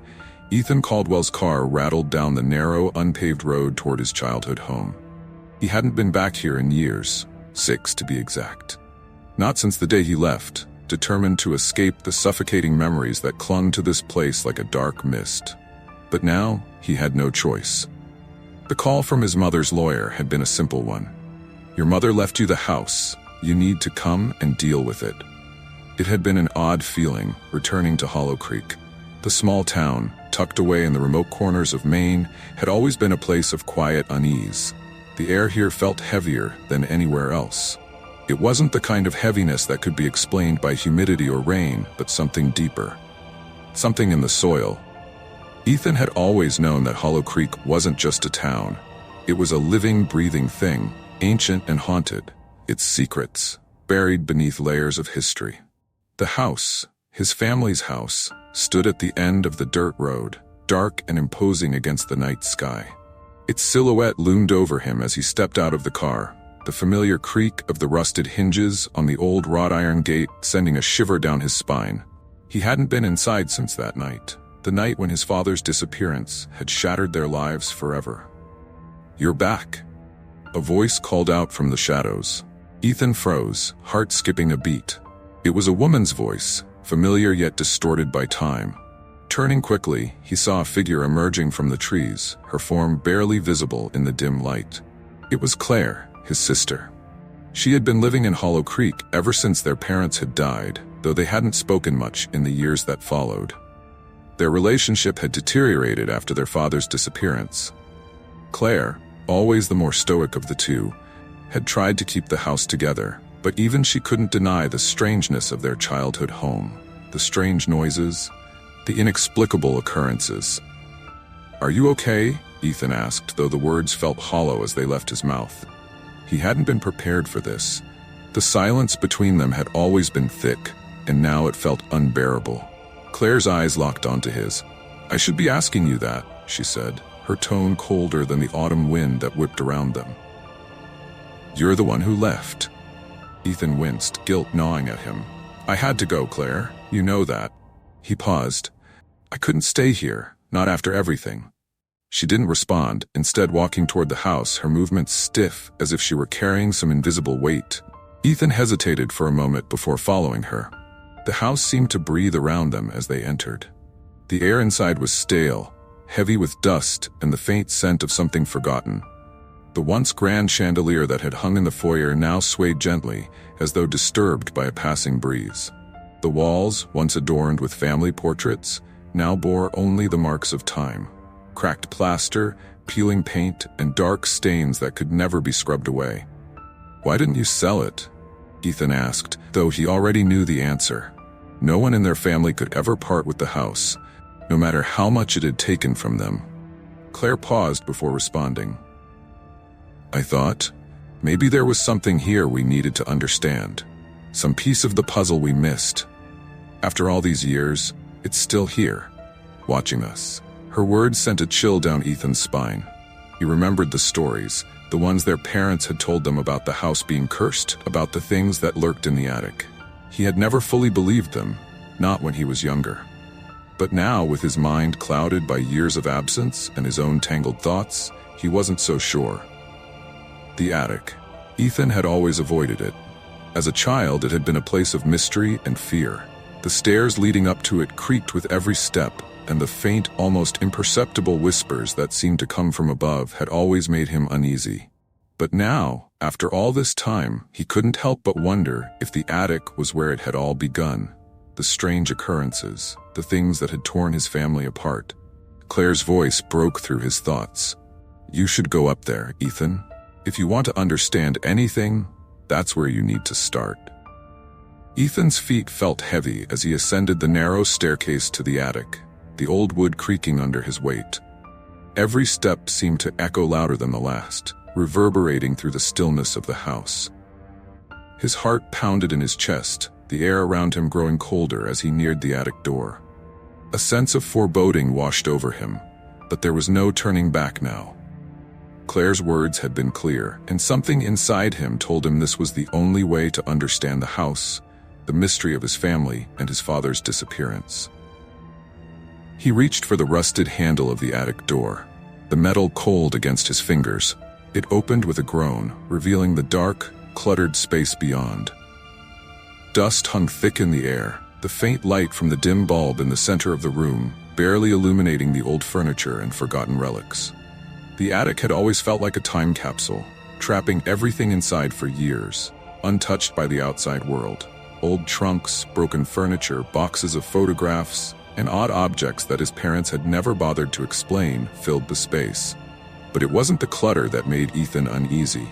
Ethan Caldwell's car rattled down the narrow, unpaved road toward his childhood home. He hadn't been back here in years, 6 to be exact. Not since the day he left, determined to escape the suffocating memories that clung to this place like a dark mist. But now, he had no choice. The call from his mother's lawyer had been a simple one. "Your mother left you the house. You need to come and deal with it." It had been an odd feeling, returning to Hollow Creek. The small town, tucked away in the remote corners of Maine, had always been a place of quiet unease. The air here felt heavier than anywhere else. It wasn't the kind of heaviness that could be explained by humidity or rain, but something deeper. Something in the soil. Ethan had always known that Hollow Creek wasn't just a town. It was a living, breathing thing, ancient and haunted. Its secrets, buried beneath layers of history. The house, his family's house, stood at the end of the dirt road, dark and imposing against the night sky. Its silhouette loomed over him as he stepped out of the car, the familiar creak of the rusted hinges on the old wrought iron gate sending a shiver down his spine. He hadn't been inside since that night, the night when his father's disappearance had shattered their lives forever. "You're back," a voice called out from the shadows. Ethan froze, heart skipping a beat. It was a woman's voice, familiar yet distorted by time. Turning quickly, he saw a figure emerging from the trees, her form barely visible in the dim light. It was Claire, his sister. She had been living in Hollow Creek ever since their parents had died, though they hadn't spoken much in the years that followed. Their relationship had deteriorated after their father's disappearance. Claire, always the more stoic of the two, had tried to keep the house together, but even she couldn't deny the strangeness of their childhood home, the strange noises, the inexplicable occurrences. "Are you okay?" Ethan asked, though the words felt hollow as they left his mouth. He hadn't been prepared for this. The silence between them had always been thick, and now it felt unbearable. Claire's eyes locked onto his. "I should be asking you that," she said, her tone colder than the autumn wind that whipped around them. "You're the one who left." Ethan winced, guilt gnawing at him. "I had to go, Claire. You know that." He paused. "I couldn't stay here, not after everything." She didn't respond, instead walking toward the house, her movements stiff as if she were carrying some invisible weight. Ethan hesitated for a moment before following her. The house seemed to breathe around them as they entered. The air inside was stale, heavy with dust and the faint scent of something forgotten. The once grand chandelier that had hung in the foyer now swayed gently, as though disturbed by a passing breeze. The walls, once adorned with family portraits, now bore only the marks of time. Cracked plaster, peeling paint, and dark stains that could never be scrubbed away. "Why didn't you sell it?" Ethan asked, though he already knew the answer. No one in their family could ever part with the house, no matter how much it had taken from them. Claire paused before responding. "I thought, maybe there was something here we needed to understand. Some piece of the puzzle we missed. After all these years, it's still here, watching us." Her words sent a chill down Ethan's spine. He remembered the stories, the ones their parents had told them about the house being cursed, about the things that lurked in the attic. He had never fully believed them, not when he was younger. But now, with his mind clouded by years of absence and his own tangled thoughts, he wasn't so sure. The attic. Ethan had always avoided it. As a child, it had been a place of mystery and fear. The stairs leading up to it creaked with every step, and the faint, almost imperceptible whispers that seemed to come from above had always made him uneasy. But now, after all this time, he couldn't help but wonder if the attic was where it had all begun. The strange occurrences, the things that had torn his family apart. Claire's voice broke through his thoughts. "You should go up there, Ethan. If you want to understand anything, that's where you need to start." Ethan's feet felt heavy as he ascended the narrow staircase to the attic, the old wood creaking under his weight. Every step seemed to echo louder than the last, reverberating through the stillness of the house. His heart pounded in his chest, the air around him growing colder as he neared the attic door. A sense of foreboding washed over him, but there was no turning back now. Claire's words had been clear, and something inside him told him this was the only way to understand the house, the mystery of his family, and his father's disappearance. He reached for the rusted handle of the attic door, the metal cold against his fingers. It opened with a groan, revealing the dark, cluttered space beyond. Dust hung thick in the air, the faint light from the dim bulb in the center of the room, barely illuminating the old furniture and forgotten relics. The attic had always felt like a time capsule, trapping everything inside for years, untouched by the outside world. Old trunks, broken furniture, boxes of photographs, and odd objects that his parents had never bothered to explain filled the space. But it wasn't the clutter that made Ethan uneasy.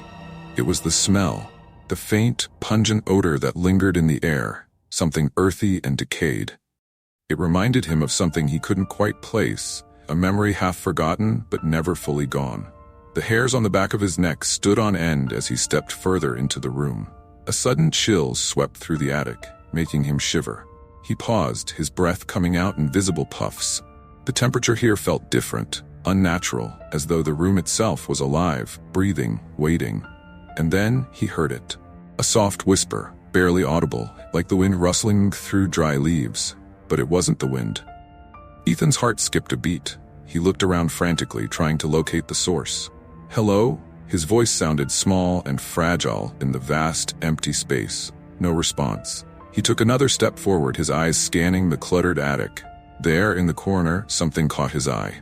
It was the smell, the faint, pungent odor that lingered in the air, something earthy and decayed. It reminded him of something he couldn't quite place, a memory half forgotten but never fully gone. The hairs on the back of his neck stood on end as he stepped further into the room. A sudden chill swept through the attic, making him shiver. He paused, his breath coming out in visible puffs. The temperature here felt different, unnatural, as though the room itself was alive, breathing, waiting. And then he heard it. A soft whisper, barely audible, like the wind rustling through dry leaves. But it wasn't the wind. Ethan's heart skipped a beat. He looked around frantically, trying to locate the source. "Hello?" His voice sounded small and fragile in the vast, empty space. No response. He took another step forward, his eyes scanning the cluttered attic. There, in the corner, something caught his eye.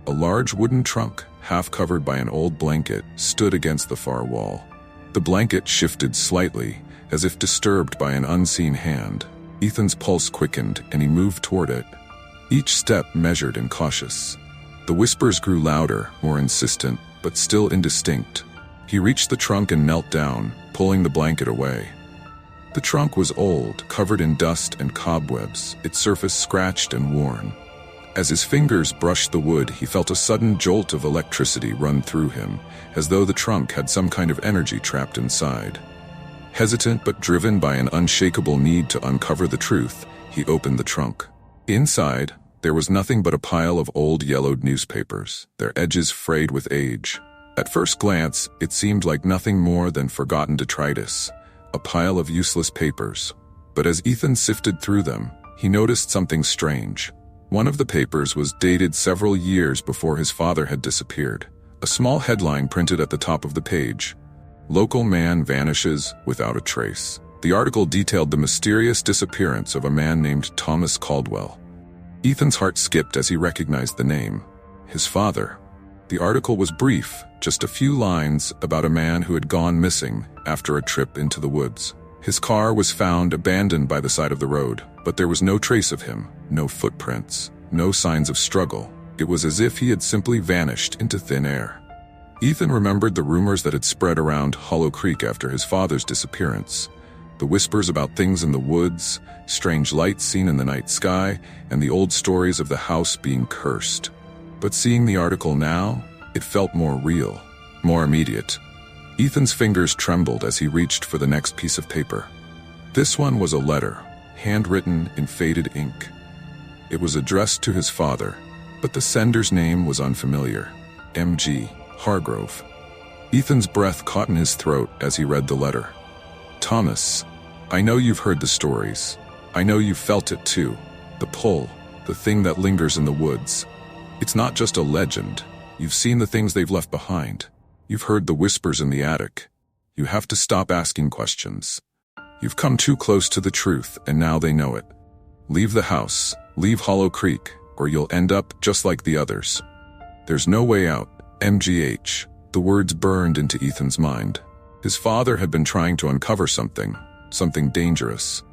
A large wooden trunk, half covered by an old blanket, stood against the far wall. The blanket shifted slightly, as if disturbed by an unseen hand. Ethan's pulse quickened, and he moved toward it. Each step measured and cautious. The whispers grew louder, more insistent, but still indistinct. He reached the trunk and knelt down, pulling the blanket away. The trunk was old, covered in dust and cobwebs, its surface scratched and worn. As his fingers brushed the wood, he felt a sudden jolt of electricity run through him, as though the trunk had some kind of energy trapped inside. Hesitant but driven by an unshakable need to uncover the truth, he opened the trunk. Inside, there was nothing but a pile of old yellowed newspapers, their edges frayed with age. At first glance, it seemed like nothing more than forgotten detritus, a pile of useless papers. But as Ethan sifted through them, he noticed something strange. One of the papers was dated several years before his father had disappeared. A small headline printed at the top of the page: "Local man vanishes without a trace." The article detailed the mysterious disappearance of a man named Thomas Caldwell. Ethan's heart skipped as he recognized the name. His father. The article was brief, just a few lines about a man who had gone missing after a trip into the woods. His car was found abandoned by the side of the road, but there was no trace of him, no footprints, no signs of struggle. It was as if he had simply vanished into thin air. Ethan remembered the rumors that had spread around Hollow Creek after his father's disappearance. The whispers about things in the woods, strange lights seen in the night sky, and the old stories of the house being cursed. But seeing the article now, it felt more real, more immediate. Ethan's fingers trembled as he reached for the next piece of paper. This one was a letter, handwritten in faded ink. It was addressed to his father, but the sender's name was unfamiliar: M.G. Hargrove. Ethan's breath caught in his throat as he read the letter. "Thomas, I know you've heard the stories. I know you've felt it too. The pull, the thing that lingers in the woods. It's not just a legend. You've seen the things they've left behind. You've heard the whispers in the attic. You have to stop asking questions. You've come too close to the truth, and now they know it. Leave the house, leave Hollow Creek, or you'll end up just like the others. There's no way out. MGH. The words burned into Ethan's mind. His father had been trying to uncover something dangerous.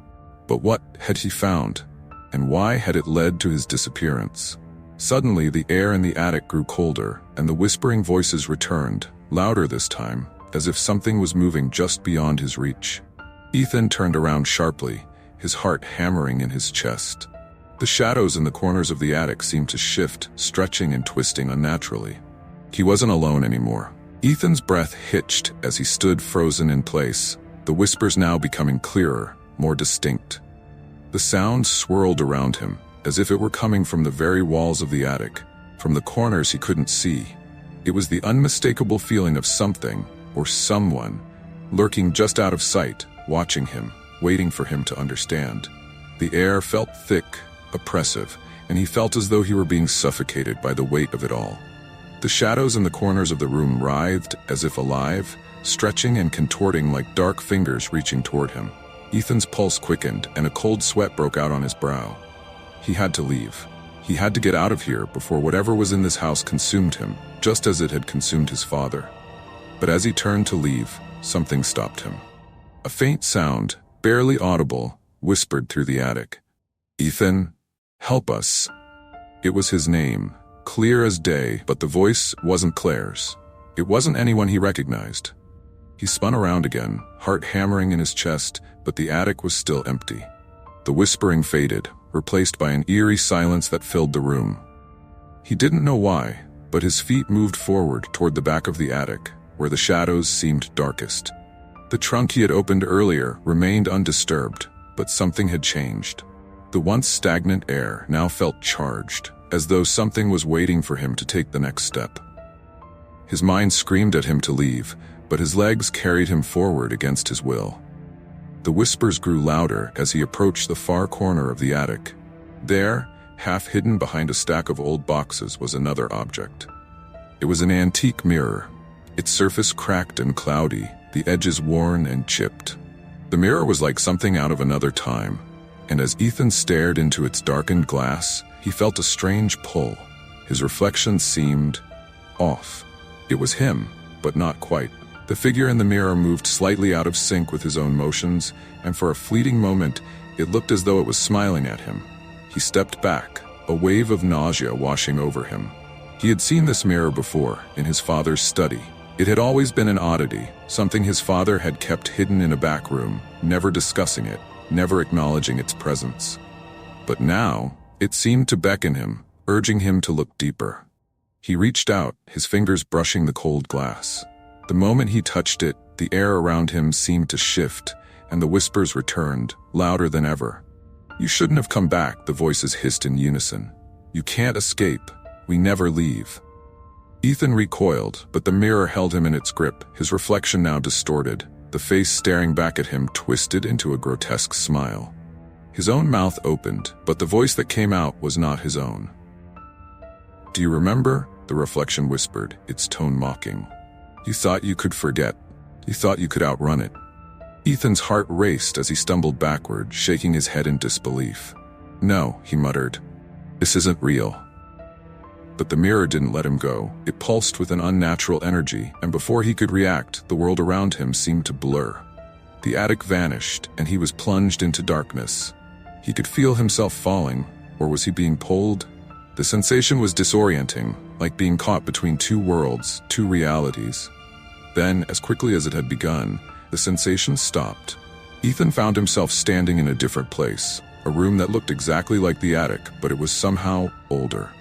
But what had he found? And why had it led to his disappearance? Suddenly, the air in the attic grew colder, and the whispering voices returned, louder this time, as if something was moving just beyond his reach. Ethan turned around sharply, his heart hammering in his chest. The shadows in the corners of the attic seemed to shift, stretching and twisting unnaturally. He wasn't alone anymore. Ethan's breath hitched as he stood frozen in place, the whispers now becoming clearer, more distinct. The sounds swirled around him, as if it were coming from the very walls of the attic, from the corners he couldn't see. It was the unmistakable feeling of something, or someone, lurking just out of sight, watching him, waiting for him to understand. The air felt thick, oppressive, and he felt as though he were being suffocated by the weight of it all. The shadows in the corners of the room writhed as if alive, stretching and contorting like dark fingers reaching toward him. Ethan's pulse quickened and a cold sweat broke out on his brow. He had to leave. He had to get out of here before whatever was in this house consumed him, just as it had consumed his father. But as he turned to leave, something stopped him. A faint sound, barely audible, whispered through the attic. "Ethan, help us." It was his name, clear as day, but the voice wasn't Claire's. It wasn't anyone he recognized. He spun around again, heart hammering in his chest, but the attic was still empty. The whispering faded, replaced by an eerie silence that filled the room. He didn't know why, but his feet moved forward toward the back of the attic, where the shadows seemed darkest. The trunk he had opened earlier remained undisturbed, but something had changed. The once stagnant air now felt charged, as though something was waiting for him to take the next step. His mind screamed at him to leave, but his legs carried him forward against his will. The whispers grew louder as he approached the far corner of the attic. There, half hidden behind a stack of old boxes, was another object. It was an antique mirror, its surface cracked and cloudy, the edges worn and chipped. The mirror was like something out of another time, and as Ethan stared into its darkened glass, he felt a strange pull. His reflection seemed off. It was him, but not quite. The figure in the mirror moved slightly out of sync with his own motions, and for a fleeting moment, it looked as though it was smiling at him. He stepped back, a wave of nausea washing over him. He had seen this mirror before, in his father's study. It had always been an oddity, something his father had kept hidden in a back room, never discussing it, never acknowledging its presence. But now, it seemed to beckon him, urging him to look deeper. He reached out, his fingers brushing the cold glass. The moment he touched it, the air around him seemed to shift, and the whispers returned, louder than ever. "You shouldn't have come back," the voices hissed in unison. "You can't escape. We never leave." Ethan recoiled, but the mirror held him in its grip, his reflection now distorted, the face staring back at him twisted into a grotesque smile. His own mouth opened, but the voice that came out was not his own. "Do you remember?" the reflection whispered, its tone mocking. "You thought you could forget. You thought you could outrun it." Ethan's heart raced as he stumbled backward, shaking his head in disbelief. "No," he muttered. "This isn't real." But the mirror didn't let him go. It pulsed with an unnatural energy, and before he could react, the world around him seemed to blur. The attic vanished, and he was plunged into darkness. He could feel himself falling, or was he being pulled? The sensation was disorienting, like being caught between two worlds, two realities. Then, as quickly as it had begun, the sensation stopped. Ethan found himself standing in a different place, a room that looked exactly like the attic, but it was somehow older.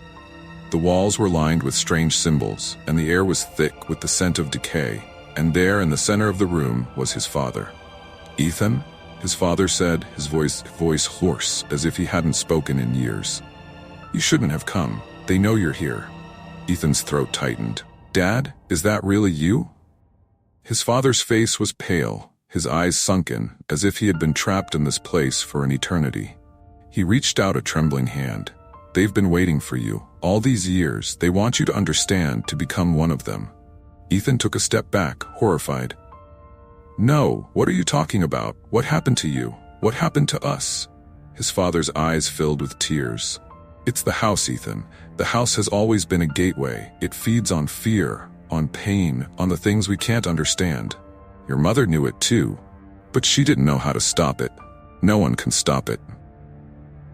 The walls were lined with strange symbols, and the air was thick with the scent of decay, and there in the center of the room was his father. "Ethan?" his father said, his voice hoarse, as if he hadn't spoken in years. "You shouldn't have come. They know you're here." Ethan's throat tightened. "Dad, is that really you?" His father's face was pale, his eyes sunken, as if he had been trapped in this place for an eternity. He reached out a trembling hand. "They've been waiting for you. All these years, they want you to understand, to become one of them." Ethan took a step back, horrified. "No, what are you talking about? What happened to you? What happened to us?" His father's eyes filled with tears. "It's the house, Ethan. The house has always been a gateway. It feeds on fear, on pain, on the things we can't understand. Your mother knew it too, but she didn't know how to stop it. No one can stop it."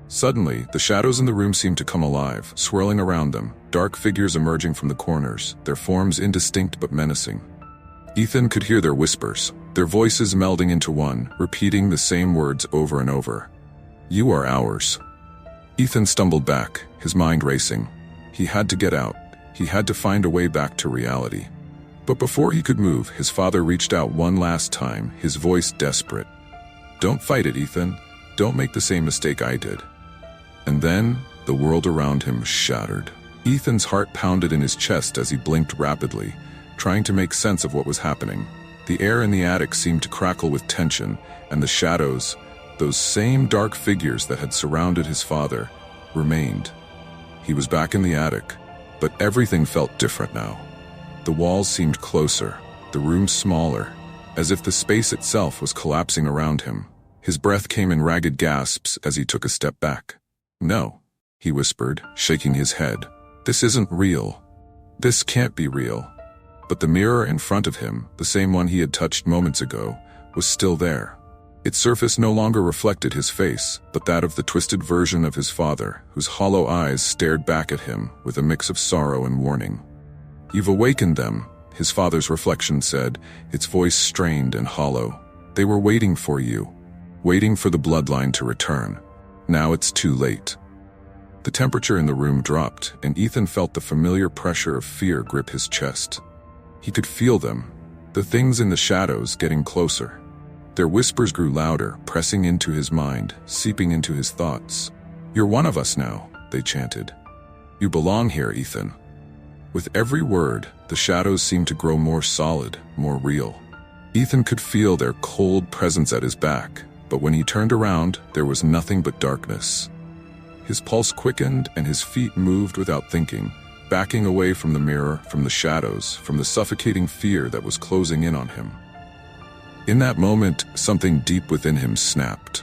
Suddenly, the shadows in the room seemed to come alive, swirling around them, dark figures emerging from the corners, their forms indistinct but menacing. Ethan could hear their whispers. their voices melding into one, repeating the same words over and over. "You are ours." Ethan stumbled back, his mind racing. He had to get out. He had to find a way back to reality. But before he could move, his father reached out one last time, his voice desperate. "Don't fight it, Ethan. Don't make the same mistake I did." And then, the world around him shattered. Ethan's heart pounded in his chest as he blinked rapidly, trying to make sense of what was happening. The air in the attic seemed to crackle with tension, and the shadows, those same dark figures that had surrounded his father, remained. He was back in the attic, but everything felt different now. The walls seemed closer, the room smaller, as if the space itself was collapsing around him. His breath came in ragged gasps as he took a step back. "No," he whispered, shaking his head. "This isn't real. This can't be real." But the mirror in front of him, the same one he had touched moments ago, was still there. Its surface no longer reflected his face, but that of the twisted version of his father, whose hollow eyes stared back at him with a mix of sorrow and warning. "You've awakened them," his father's reflection said, its voice strained and hollow. "They were waiting for you, waiting for the bloodline to return. Now it's too late." The temperature in the room dropped, and Ethan felt the familiar pressure of fear grip his chest. He could feel them, the things in the shadows getting closer. Their whispers grew louder, pressing into his mind, seeping into his thoughts. "You're one of us now," they chanted. "You belong here, Ethan." With every word, the shadows seemed to grow more solid, more real. Ethan could feel their cold presence at his back, but when he turned around, there was nothing but darkness. His pulse quickened and his feet moved without thinking, backing away from the mirror, from the shadows, from the suffocating fear that was closing in on him. In that moment, something deep within him snapped.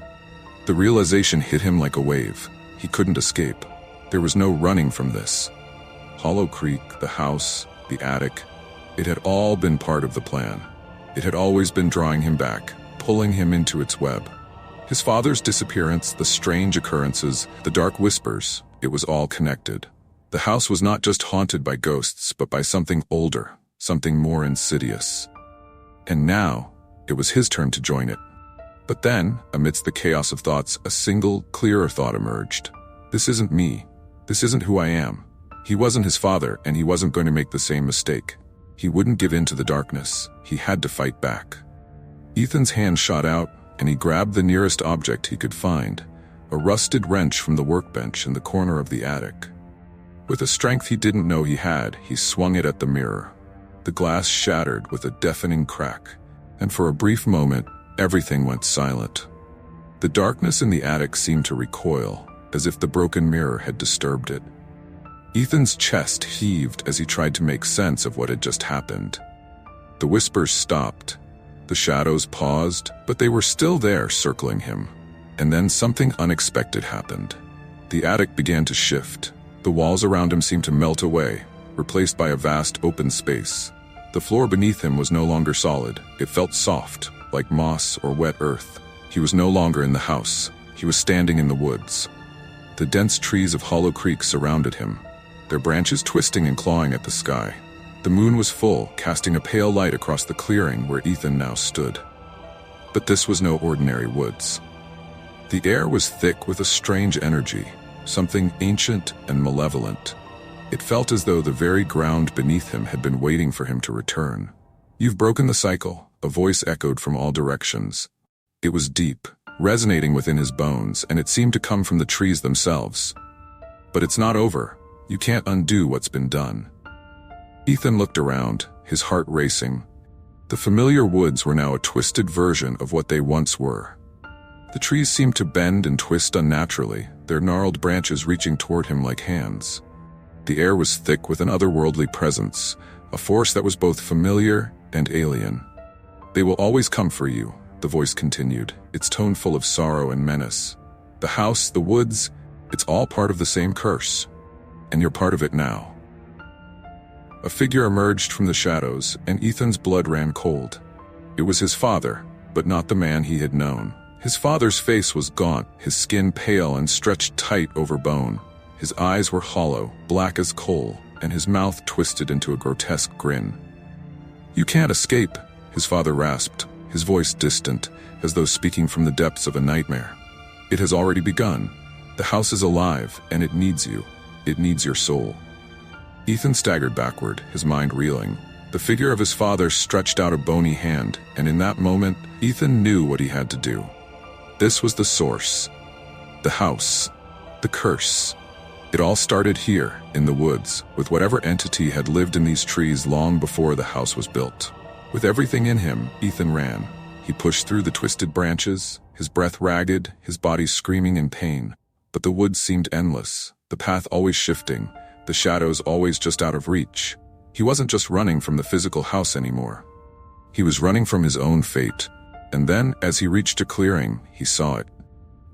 The realization hit him like a wave. He couldn't escape. There was no running from this. Hollow Creek, the house, the attic, it had all been part of the plan. It had always been drawing him back, pulling him into its web. His father's disappearance, the strange occurrences, the dark whispers, it was all connected. The house was not just haunted by ghosts, but by something older, something more insidious. And now, it was his turn to join it. But then, amidst the chaos of thoughts, a single, clearer thought emerged. This isn't me. This isn't who I am. He wasn't his father, and he wasn't going to make the same mistake. He wouldn't give in to the darkness. He had to fight back. Ethan's hand shot out, and he grabbed the nearest object he could find, a rusted wrench from the workbench in the corner of the attic. With a strength he didn't know he had, he swung it at the mirror. The glass shattered with a deafening crack, and for a brief moment, everything went silent. The darkness in the attic seemed to recoil, as if the broken mirror had disturbed it. Ethan's chest heaved as he tried to make sense of what had just happened. The whispers stopped. The shadows paused, but they were still there circling him. And then something unexpected happened. The attic began to shift. The walls around him seemed to melt away, replaced by a vast open space. The floor beneath him was no longer solid. It felt soft, like moss or wet earth. He was no longer in the house. He was standing in the woods. The dense trees of Hollow Creek surrounded him, their branches twisting and clawing at the sky. The moon was full, casting a pale light across the clearing where Ethan now stood. But this was no ordinary woods. The air was thick with a strange energy, something ancient and malevolent. It felt as though the very ground beneath him had been waiting for him to return. "You've broken the cycle," a voice echoed from all directions. It was deep, resonating within his bones, and it seemed to come from the trees themselves. "But it's not over. You can't undo what's been done." Ethan looked around, his heart racing. The familiar woods were now a twisted version of what they once were. The trees seemed to bend and twist unnaturally, their gnarled branches reaching toward him like hands. The air was thick with an otherworldly presence, a force that was both familiar and alien. "They will always come for you," the voice continued, its tone full of sorrow and menace. "The house, the woods, it's all part of the same curse. And you're part of it now." A figure emerged from the shadows, and Ethan's blood ran cold. It was his father, but not the man he had known. His father's face was gaunt, his skin pale and stretched tight over bone. His eyes were hollow, black as coal, and his mouth twisted into a grotesque grin. "You can't escape," his father rasped, his voice distant, as though speaking from the depths of a nightmare. "It has already begun. The house is alive, and it needs you. It needs your soul." Ethan staggered backward, his mind reeling. The figure of his father stretched out a bony hand, and in that moment, Ethan knew what he had to do. This was the source. The house. The curse. It all started here, in the woods, with whatever entity had lived in these trees long before the house was built. With everything in him, Ethan ran. He pushed through the twisted branches, his breath ragged, his body screaming in pain. But the woods seemed endless, the path always shifting, the shadows always just out of reach. He wasn't just running from the physical house anymore. He was running from his own fate. And then, as he reached a clearing, he saw it.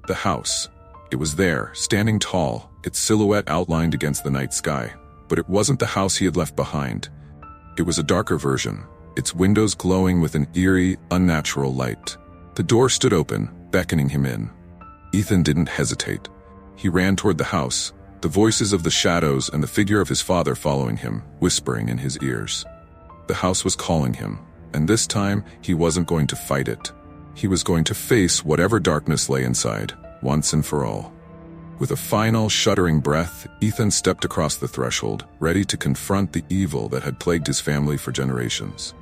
The house. It was there, standing tall, its silhouette outlined against the night sky. But it wasn't the house he had left behind. It was a darker version, its windows glowing with an eerie, unnatural light. The door stood open, beckoning him in. Ethan didn't hesitate. He ran toward the house, the voices of the shadows and the figure of his father following him, whispering in his ears. The house was calling him, and this time he wasn't going to fight it. He was going to face whatever darkness lay inside, once and for all. With a final, shuddering breath, Ethan stepped across the threshold, ready to confront the evil that had plagued his family for generations.